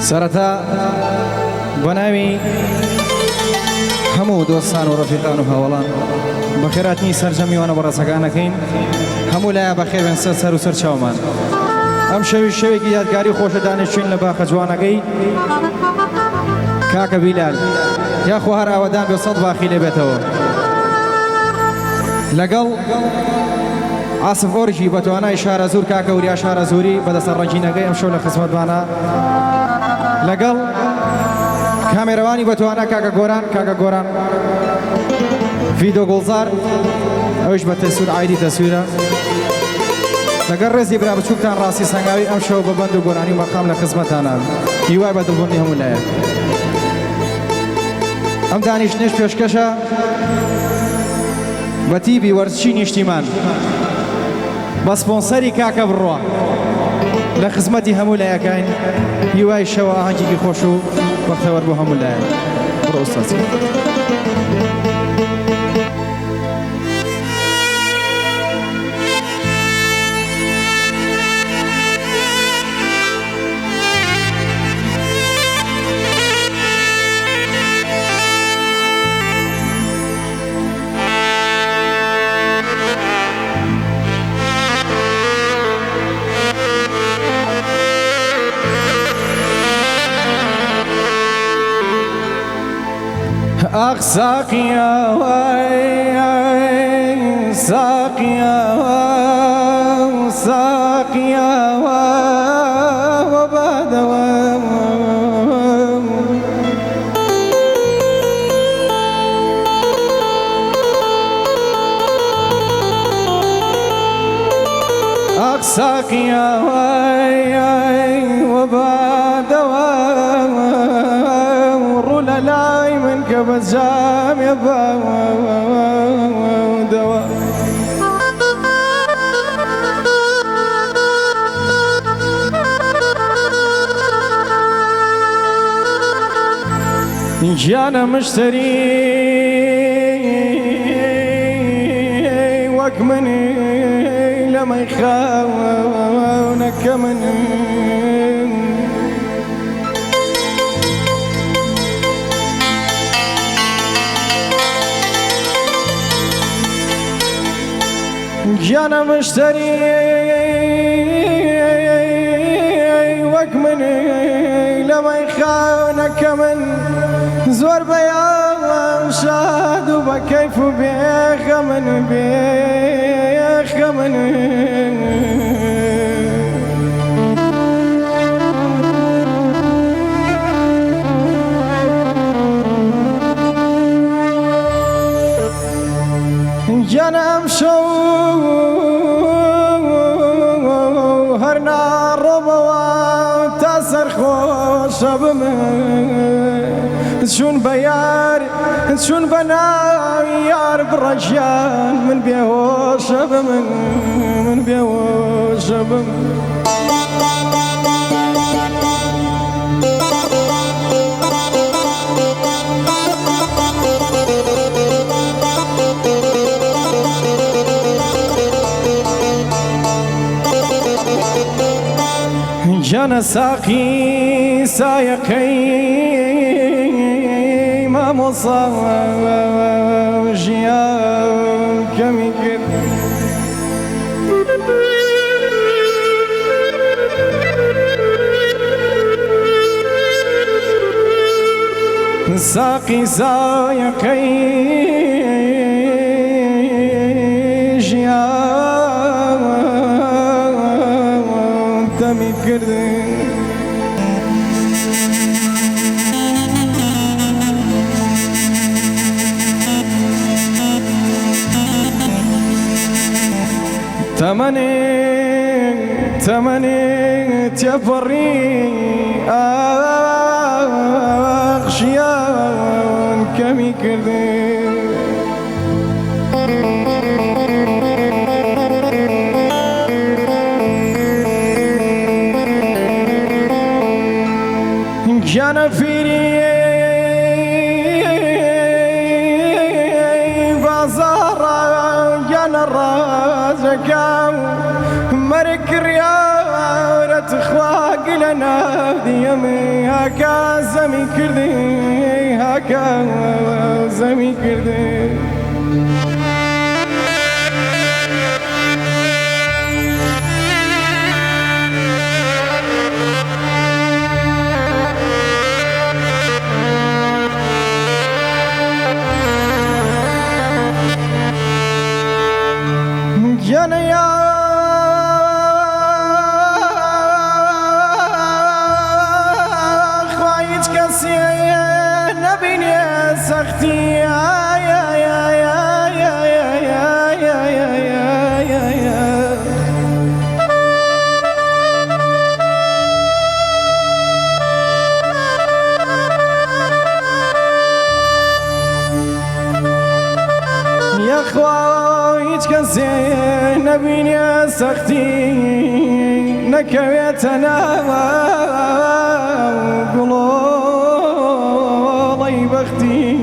سەرەتا بە ناوی هەموو دۆستان و ڕەفیقان و هاوڵان بەخێراتنی سەرجەمیوانە بە ڕێسەکانەکەین هەموو لایە بەخێر بێن سەر و سەر چاومان. ئەم شەوی شەوێکی یادگاری خۆشە دانیشتوین لە باخە جوانەکەی کاکە بیلال یاخوا هەر ئاوەدان بێ سەد باخی لێ بێتەوە لەگەڵ عاسف ئۆرژی بەتوانای شارە زور کاکە وریا شارە زوری بەدەستە ڕەنجینەکەی ئەم شەو لە خزمەتمانە لەگەڵ کامێرەوانی بەتوانە کاکە گۆران ڤیدۆ گوڵزار ئەوش بە تەسوور عایدی تەسوورە لەگەڵ ڕێزی برا بچووکتان ڕاستی سەنگاوی ئەم شەو بە بەند و گۆرانی و مەقام لە خزمەتانە هیوای بە دڵبوونی هەموو لایە. ئەم دانیشتنێش پێشکەشە بە تیبی وەرزشی نیشتیمان بە سپۆنسەری کاکە بڕوا لە خزمەتی هەموو لایەکەین هیوای شەوە ئاهەنگێکی خۆش و وەختەوەر بۆ هەموو لایە. بڕۆ ئوستاز. أخ ساقيا ساقيا ساقيا وبعد أخ ساقيا وبعد رولا لاي من كبزام يبا دوا جانا مشتري وكمني لما يخاونك مني جانا مشتري وكمني لما يخانك من زور بيان شاد وبكيف بيخمن جانا امشو هرنا ربوا تاسر خوش شون بيار شون بنا يار برجال من بيهوش من بيهوش جانا ساقي سايقي ما مصاب جيان كمي كد ساقي سايقي جيان تمي كد تمني تفري أغشيان كمي كردي جانا فيني بازار جانا الرازقام مرك ريارة خواق لنا ناديمي هكا زمي كردي هكا زمي كردي يا خويت كزين نبيني سختي نكويتنا وقلوبي بختي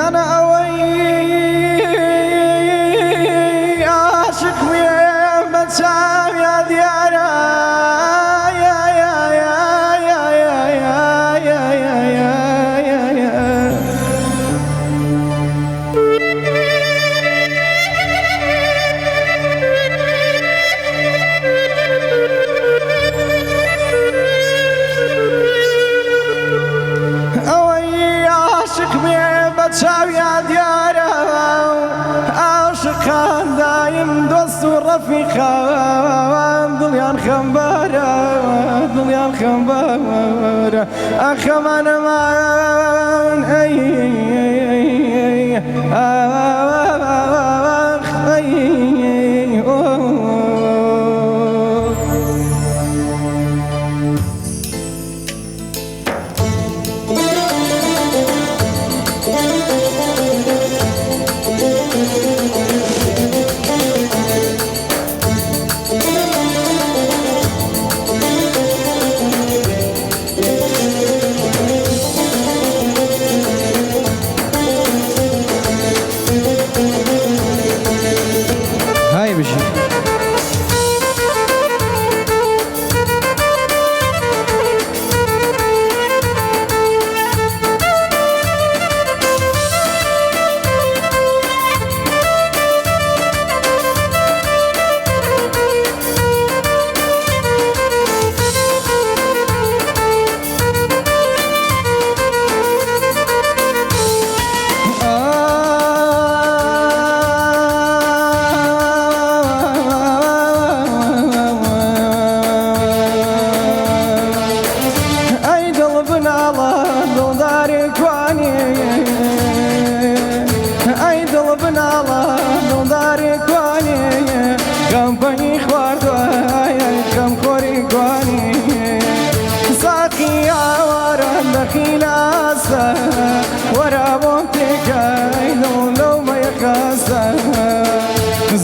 أنا أوي عاشق ويا متشام يا ديارة يا يا يا يا يا يا يا يا يا أوي عاشق ويا متشام يا ديارة عاشقان دايم دوست ورفيقان ضليان خمبارة ضليان خمبارة أخمان مان أي أخ أي هاي بشي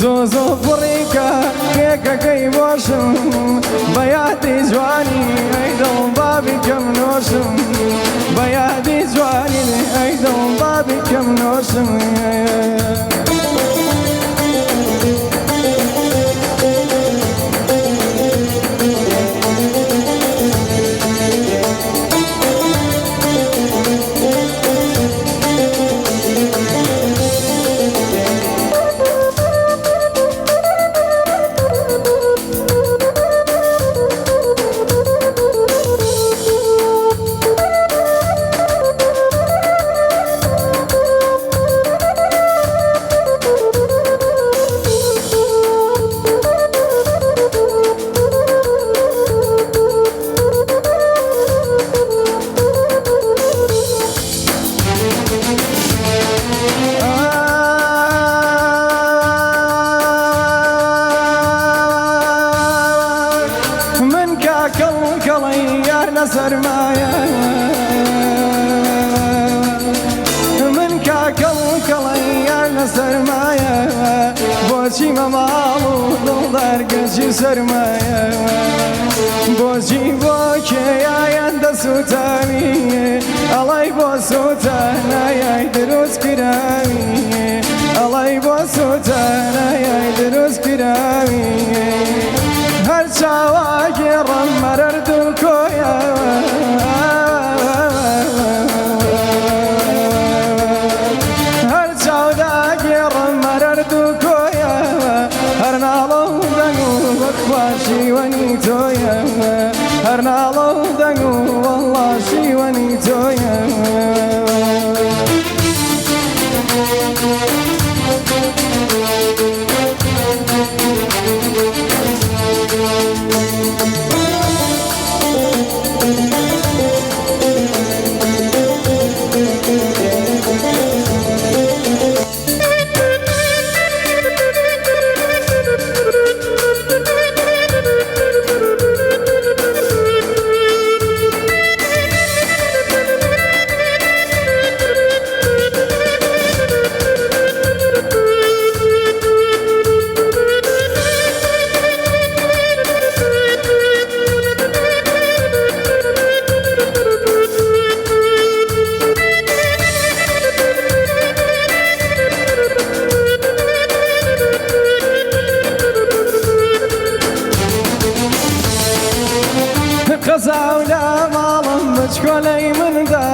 زوزو بريكا كيكا كي بوشم بيادي جواني ايدون بابي كم نوشم بيادي جواني ايدون بابي كم نوشم سرمايا من كاكل كليان سرمايا بو بۆچی مەماڵ و دڵدارگەنجی سەرمایە بۆچی بۆ کێیان دەسووتاوی ئەڵی بۆ سووتانایای دروست کراوی ئەڵی بۆ سووتانایای دروست کراوی هەر چاواگێڕم مەرەرد و کۆیە هەر چاوداگێڕم مەرەرد و کۆیە هەر ناڵە و دەنگ و بەخوا شیوەنی تۆیە هەر ناڵە و دەنگ و وەڵڵا شیوەنی تۆیە قەزاولا ماڵم بچکۆلەی مندا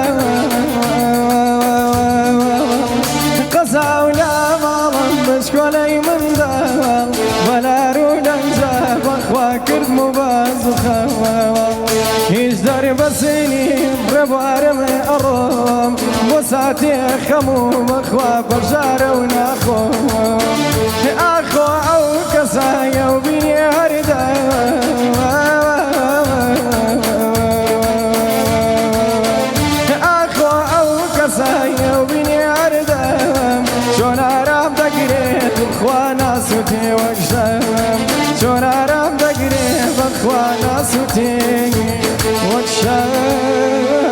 قەزاولا ماڵم بچکۆلەی مندا بەلار و لەنجە بەخوا کردم و بازخەوە هیچ دەربەسینی ڕێبوارمێ ئەڕۆم بۆ ساتێ خەم و بەخوا بەژارە و ناخۆ ئاخۆ ئەو کەسایە و بینێ هەردا چۆن ئارام دەگرێت بخوا ناسووتێ وەک شەم چۆن ئارام دەگرێت بەخوا ناسووتێ وەک شەم